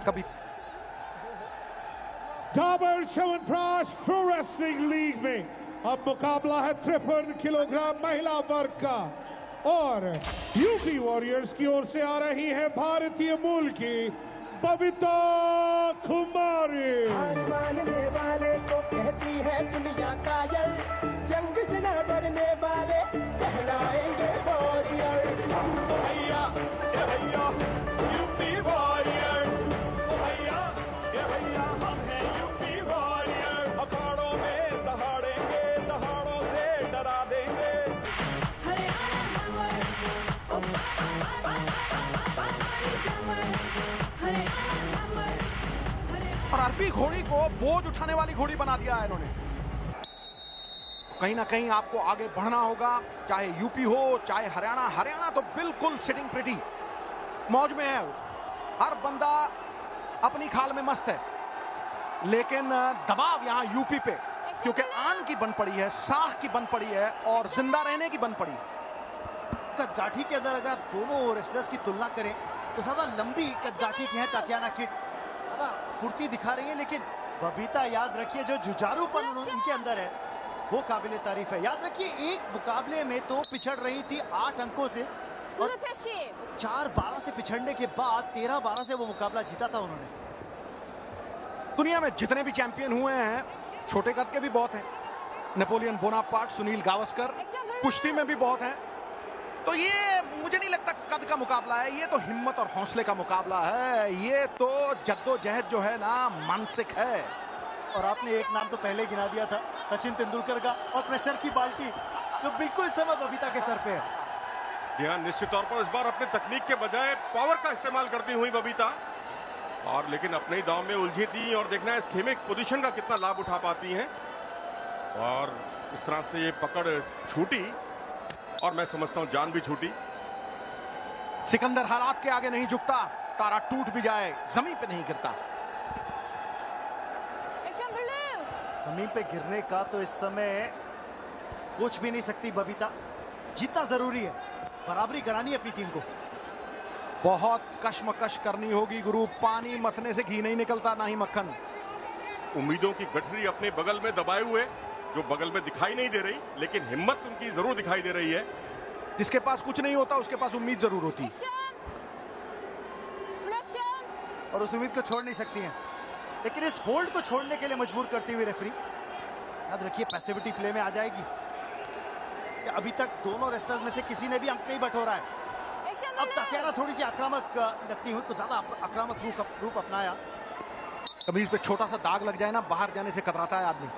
कभी Dabur chyawanprash pro wrestling league में अब मुकाबला है 53 किलोग्राम महिला वर्ग का और यूपी वॉरियर्स की ओर से आ रही है भारतीय मूल की बबीता कुमारी। हार मानने वाले को कहती है दुनिया कायर, जंग से न डरने वाले कहलाएंगे वॉरियर। भैया ये भैया यूपी वॉरियर्स, भैया ये भैया हम हैं यूपी वॉरियर्स। अखाड़ों में दहाड़ेंगे, दहाड़ों से डरा देंगे। और अरबी घोड़ी को बोझ उठाने वाली घोड़ी बना दिया है इन्होंने। कहीं ना कहीं आपको आगे बढ़ना होगा, चाहे यूपी हो चाहे हरियाणा। हरियाणा तो बिल्कुल सिटिंग प्रिटी मौज में है, हर बंदा अपनी खाल में मस्त है, लेकिन दबाव यहां यूपी पे, क्योंकि आन की बन पड़ी है, साख की बन पड़ी है और जिंदा रहने की बन पड़ी। कदगाठी के अंदर अगर आप दोनों रेसलर्स की तुलना करें तो ज्यादा लंबी कदगाठी की है ताटियाना किड, ज्यादा फुर्ती दिखा रही है, लेकिन बबीता याद रखिए जो जुझारूपन उनके अंदर है वो काबिले तारीफ है। याद रखिए एक मुकाबले में तो पिछड़ रही थी 8 अंकों से और 4-12 से पिछड़ने के बाद 13-12 से वो मुकाबला जीता था उन्होंने। दुनिया में जितने भी चैंपियन हुए हैं छोटे कद के भी बहुत हैं, नेपोलियन बोनापार्ट, सुनील गावस्कर, कुश्ती में भी बहुत हैं। तो ये मुझे नहीं लगता कद का मुकाबला है, ये तो हिम्मत और हौसले का मुकाबला है, ये तो जद्दोजहद जो है ना मानसिक है। और आपने एक नाम तो पहले गिना दिया था सचिन तेंदुलकर का, और प्रेशर की बाल्टी जो बिल्कुल इस समय बबीता के सर पे है। यहां निश्चित तौर पर इस बार अपने तकनीक के बजाय पावर का इस्तेमाल करती हुई बबीता, और लेकिन अपने ही दांव में उलझी थी और देखना है इस खेमे पोजीशन का कितना लाभ उठा पाती हैं। और इस तरह से ये पकड़ छूटी और मैं समझता हूं जान भी छूटी। सिकंदर हालात के आगे नहीं झुकता, तारा टूट भी जाए जमीन पे नहीं गिरता। जमीन पे गिरने का तो इस समय सोच भी नहीं सकती बबीता, जीतना जरूरी है, बराबरी करानी है अपनी टीम को। बहुत कशमकश करनी होगी गुरु, पानी मथने से घी नहीं निकलता, ना ही मक्खन। उम्मीदों की गठरी अपने बगल में दबाए हुए, जो बगल में दिखाई नहीं दे रही, लेकिन हिम्मत उनकी जरूर दिखाई दे रही है। जिसके पास कुछ नहीं होता उसके पास उम्मीद जरूर होती है, और उस उम्मीद को छोड़ नहीं सकती हैं, लेकिन इस होल्ड को छोड़ने के लिए मजबूर करती हुई रेफरी। याद रखिए पैसिविटी प्ले में आ जाएगी। अभी तक दोनों रेसलर्स में से किसी ने भी अंक नहीं बटोरा है। अब ताटियाना थोड़ी सी आक्रामक लगती हुई, कुछ ज्यादा आक्रामक रूप अपनाया। कमीज पे छोटा सा दाग लग जाए ना, बाहर जाने से कतराता है आदमी।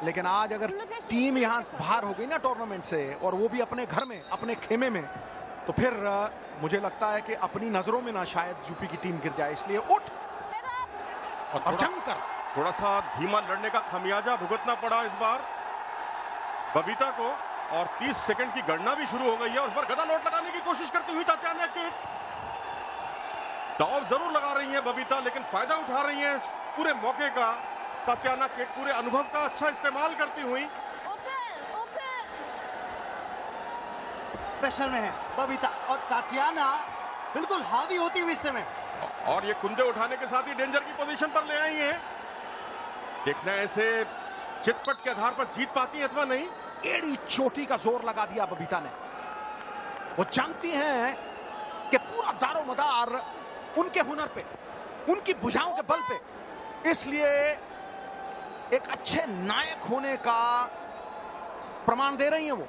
लेकिन आज अगर टीम यहां बाहर हो गई ना टूर्नामेंट से, और वो भी अपने घर में, अपने खेमे में, तो फिर मुझे लगता है कि अपनी नजरों में ना शायद यूपी की टीम गिर जाए। इसलिए उठ और जंग कर। थोड़ा सा धीमा लड़ने का खमियाजा भुगतना पड़ा इस बार बबीता को, और 30 सेकंड की गणना भी शुरू हो गई है। उस पर गदा लोट लगाने की कोशिश करती हुई ताटियाना किड, दाव जरूर लगा रही है बबीता, लेकिन फायदा उठा रही है इस पूरे मौके का। ताटियाना किड पूरे अनुभव का अच्छा इस्तेमाल करती हुई प्रेशर में है बबीता, और ताटियाना बिल्कुल हावी होती हुई इस समय, और ये कुंदे उठाने के साथ ही डेंजर की पोजीशन पर ले आई हैं। देखना है इसे चिटपट के आधार पर जीत पाती है अथवा नहीं। एड़ी चोटी का जोर लगा दिया बबीता ने। वो जानती हैं कि पूरा दारोमदार उनके हुनर पे, उनकी भुजाओं के बल पे, इसलिए एक अच्छे नायक होने का प्रमाण दे रही हैं वो।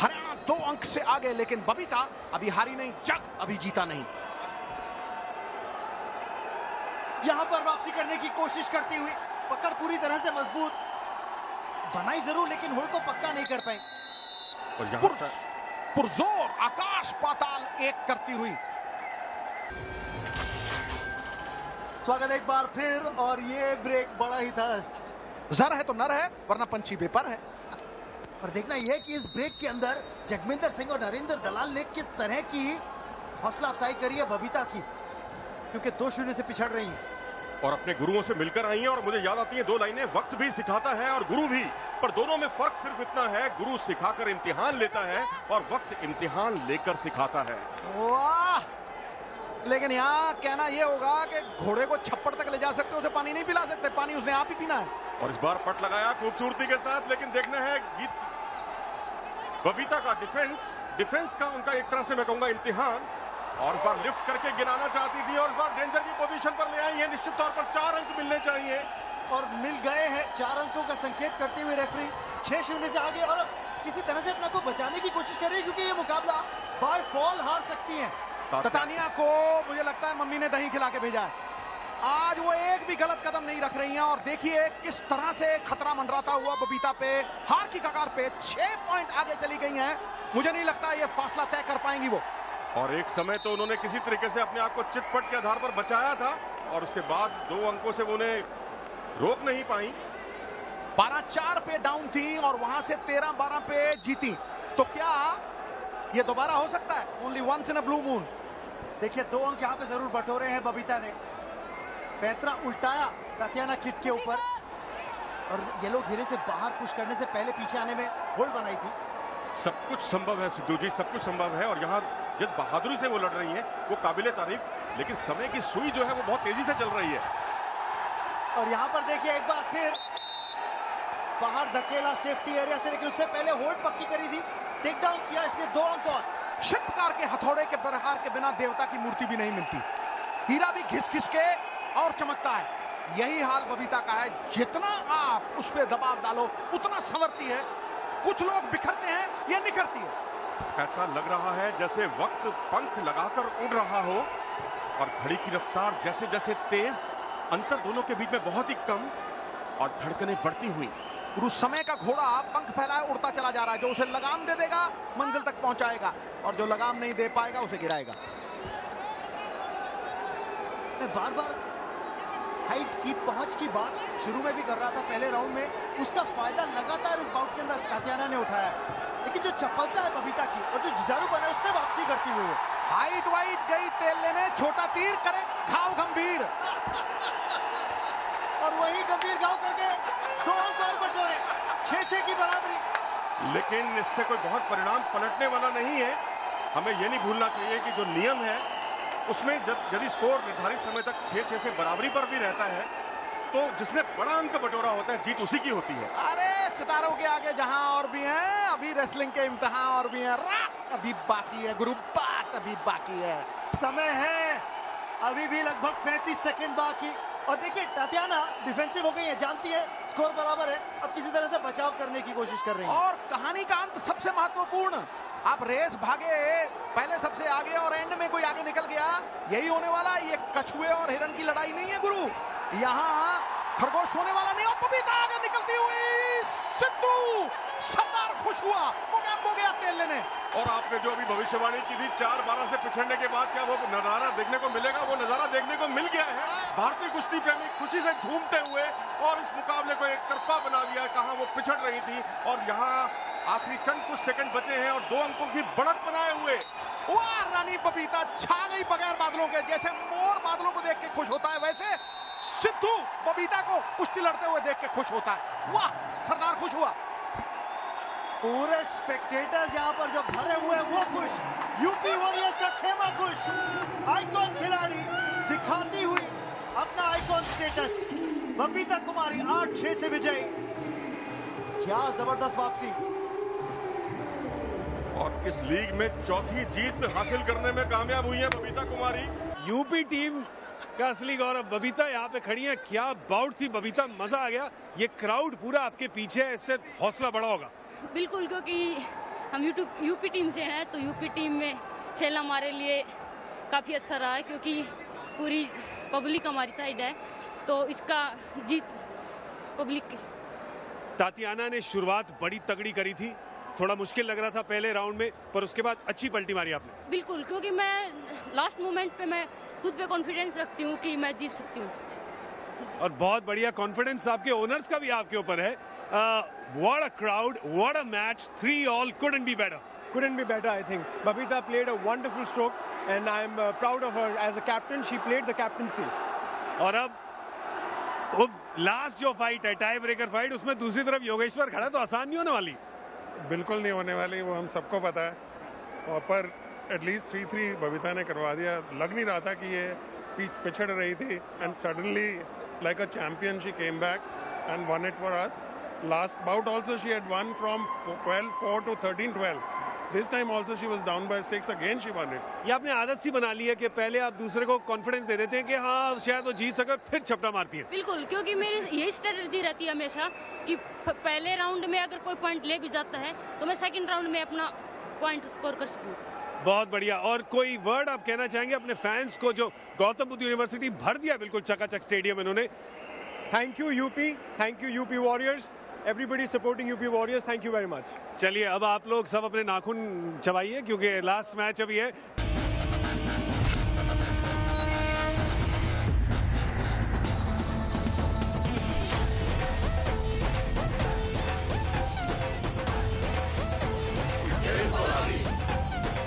हरियाणा 2 अंक से आगे, लेकिन बबीता अभी हारी नहीं, जग अभी जीता नहीं। यहां पर वापसी करने की कोशिश करती हुई, पकड़ पूरी तरह से मजबूत बनाई जरूर, लेकिन होल्ड को पक्का नहीं कर पाई। और यहां पुरजोर आकाश पाताल एक करती हुई। स्वागत एक बार फिर, और ये ब्रेक बड़ा ही था। जर है तो नर है, वरना पंछी बेपर है। और देखना यह है कि इस ब्रेक के अंदर जगमिंदर सिंह और नरेंद्र दलाल ने किस तरह की हौसला अफजाई करी है बबीता की, क्योंकि 2-0 से पिछड़ रही है और अपने गुरुओं से मिलकर आई हैं। और मुझे याद आती हैं 2 लाइनें, वक्त भी सिखाता है और गुरु भी, पर दोनों में फर्क सिर्फ इतना है, गुरु सिखाकर इम्तिहान लेता है और वक्त इम्तिहान लेकर सिखाता है। वाह, लेकिन यहाँ कहना ये होगा कि घोड़े को छप्पड़ तक ले जा सकते हो, उसे पानी नहीं पिला सकते, पानी उसने आप ही पीना है। और इस बार पट लगाया खूबसूरती के साथ, लेकिन देखना है बबीता का डिफेंस का उनका एक तरह से मैं कहूंगा इम्तिहान। और इस बार लिफ्ट करके गिराना चाहती थी और इस बार डेंजर की पोजीशन पर ले आई है। निश्चित तौर पर 4 अंक मिलने चाहिए और मिल गए हैं। 4 अंकों का संकेत करते हुए रेफरी 6-0 से आगे और किसी तरह से अपना को बचाने की कोशिश कर रही है, क्योंकि ये मुकाबला बाय फॉल हार सकती है। ततानिया को मुझे लगता है मम्मी ने दही खिला के भेजा है। आज वो एक भी गलत कदम नहीं रख रही हैं और देखिए किस तरह से खतरा मंडराता हुआ बबीता पे, हार की कगार पे 6 पॉइंट आगे चली गई हैं। मुझे नहीं लगता ये फासला तय कर पाएंगी वो। और एक समय तो उन्होंने किसी तरीके से अपने आप को चिटपट के आधार पर बचाया था और उसके बाद 2 अंकों से उन्हें रोक नहीं पाई। 12-4 पे डाउन थी और वहां से 13-12 पे जीती। तो क्या ये दोबारा हो सकता है? Only once in a blue moon. देखिए 2 अंक यहाँ पे जरूर बटोरे हैं बबीता ने। पैंतरा उल्टाया तातियाना किट के ऊपर और ये लोग घेरे से बाहर पुश करने से पहले पीछे आने में होल्ड बनाई थी। सब कुछ संभव है सिद्धू जी, सब कुछ संभव है और यहाँ जिस बहादुरी से वो लड़ रही हैं वो काबिले तारीफ, लेकिन समय की सुई जो है वो बहुत तेजी से चल रही है। और यहाँ पर देखिए एक बार फिर बाहर धकेला सेफ्टी एरिया से, लेकिन उससे पहले होल्ड पक्की करी थी, टेक डाउन किया इसने। 2 अंक और। शिल्पकार के हथौड़े के प्रहार के बिना देवता की मूर्ति भी नहीं मिलती। हीरा भी घिस घिस के और चमकता है। यही हाल बबीता का है, जितना आप उस पर दबाव डालो उतना संवरती है। कुछ लोग बिखरते हैं, ये निखरती है। ऐसा लग रहा है जैसे वक्त पंख लगाकर उड़ रहा हो और घड़ी की रफ्तार जैसे जैसे तेज, अंतर दोनों के बीच में बहुत ही कम और धड़कनें बढ़ती हुई। गुरु समय का घोड़ा पंख फैलाए उड़ता चला जा रहा है। जो उसे लगाम दे देगा मंजिल तक पहुंचाएगा और जो लगाम नहीं दे पाएगा उसे गिराएगा। मैं बार-बार हाइट की पहुंच की बात शुरू में भी कर रहा था पहले राउंड में, उसका फायदा लगातार इस बाउट के अंदर तातियाना ने उठाया है। लेकिन जो चपलता है बबीता की और जो जुझारू बना है उससे वापसी करती हुई वो हाइट वाइज गई तेल लेने, छोटा तीर करे घाव गंभीर। और वही गंभीर घाव करके 2 अंक और बटोरे, 6-6 की बराबरी। लेकिन इससे कोई बहुत परिणाम पलटने वाला नहीं है। हमें यह नहीं भूलना चाहिए कि जो नियम है उसमें यदि स्कोर निर्धारित समय तक 6-6 से बराबरी पर भी रहता है तो जिसने बड़ा अंक बटोरा होता है जीत उसी की होती है। अरे सितारों के आगे जहां और भी हैं, अभी रेसलिंग के इम्तिहान और भी हैं, रात अभी बाकी है गुरु, बात अभी बाकी है। समय है अभी भी लगभग 35 सेकंड बाकी। और देखिए तातियाना डिफेंसिव हो गई है, जानती है स्कोर बराबर है, अब किसी तरह से बचाव करने की कोशिश कर रही है। और कहानी का अंत सबसे महत्वपूर्ण, आप रेस भागे पहले सबसे आगे और एंड में कोई आगे निकल गया, यही होने वाला। ये कछुए और हिरण की लड़ाई नहीं है गुरु, यहाँ खरगोश होने वाला नहीं। और बबीता आगे निकलती हुई, सिद्धू सरदार खुश हुआ, हो गया तेल लेने। और आपने जो अभी भविष्यवाणी की थी 4-12 से पिछड़ने के बाद क्या वो नजारा देखने को मिलेगा? वो नजारा देखने को मिल गया है। भारतीय कुश्ती प्रेमी खुशी से झूमते हुए और इस मुकाबले को एक तरफा बना दिया। कहां वो पिछड़ रही थी और यहाँ आखिरी चंद कुछ सेकंड बचे हैं और 2 अंकों की बढ़त बनाए हुए वाह, रानी बबीता छा गई बगैर बादलों के। जैसे मोर बादलों को देख के खुश होता है, वैसे सिद्धू बबीता को कुश्ती लड़ते हुए देख के खुश होता है। वाह, सरदार खुश हुआ। पूरे स्पेक्टेटर्स यहाँ पर जो भरे हुए हैं वो खुश, यूपी वॉरियर्स का खेमा खुश। आइकॉन खिलाड़ी दिखाती हुई अपना आइकॉन स्टेटस, बबीता कुमारी 8-6 से विजयी। क्या जबरदस्त वापसी। और इस लीग में 4थी जीत हासिल करने में कामयाब हुई है बबीता कुमारी। यूपी टीम का असली गौरव, बबीता यहाँ पे खड़ी है। क्या बाउट थी बबीता, मजा आ गया। ये क्राउड पूरा आपके पीछे है, इससे हौसला बढ़ा होगा। बिल्कुल, क्योंकि हम यूपी टीम से हैं तो यूपी टीम में खेलना हमारे लिए काफ़ी अच्छा रहा है, क्योंकि पूरी पब्लिक हमारी साइड है, तो इसका जीत पब्लिक। तातियाना ने शुरुआत बड़ी तगड़ी करी थी, थोड़ा मुश्किल लग रहा था पहले राउंड में, पर उसके बाद अच्छी पलटी मारी आपने। बिल्कुल, क्योंकि मैं लास्ट मोमेंट पे मैं खुद पे कॉन्फिडेंस रखती हूँ कि मैं जीत सकती हूँ। और बहुत बढ़िया कॉन्फिडेंस आपके ओनर्स का भी आपके ऊपर है। What a crowd, what a match, 3 all, couldn't be better. Couldn't be better, I think. Babita played a wonderful stroke and I'm proud of her as a captain. She played the captaincy. और अब last जो fight है, tie breaker fight, उसमें दूसरी तरफ योगेश्वर खड़ा, तो आसान नहीं होने वाली। बिल्कुल नहीं होने वाली, वो हम सबको पता है। और पर एटलीस्ट 3-3 बबीता ने करवा दिया। लग नहीं रहा था कि ये पिछड़ रही थी and suddenly like a champion she came back and won it for us. Last bout also she had won from 12-4 to 13-12। This time also she was down by 6, again she won it। ये आपने आदत सी बना ली है कि पहले आप दूसरे को कॉन्फिडेंस दे देते हैं कि हाँ शायद वो जीत सके, फिर छपटा मारती है। बिल्कुल, क्योंकि मेरी यही स्ट्रेटजी रहती है हमेशा कि पहले राउंड में अगर कोई पॉइंट ले भी जाता है तो मैं सेकंड राउंड में अपना पॉइंट स्कोर कर सकूं। बहुत बढ़िया। और कोई वर्ड आप कहना चाहेंगे अपने फैंस को जो गौतम बुद्ध यूनिवर्सिटी भर दिया बिल्कुल चकाचक स्टेडियम इन्होंने? Thank you UP, thank you UP Warriors, everybody supporting UP Warriors, thank you very much। चलिए अब आप लोग सब अपने नाखून चबाइए क्योंकि लास्ट मैच अभी है।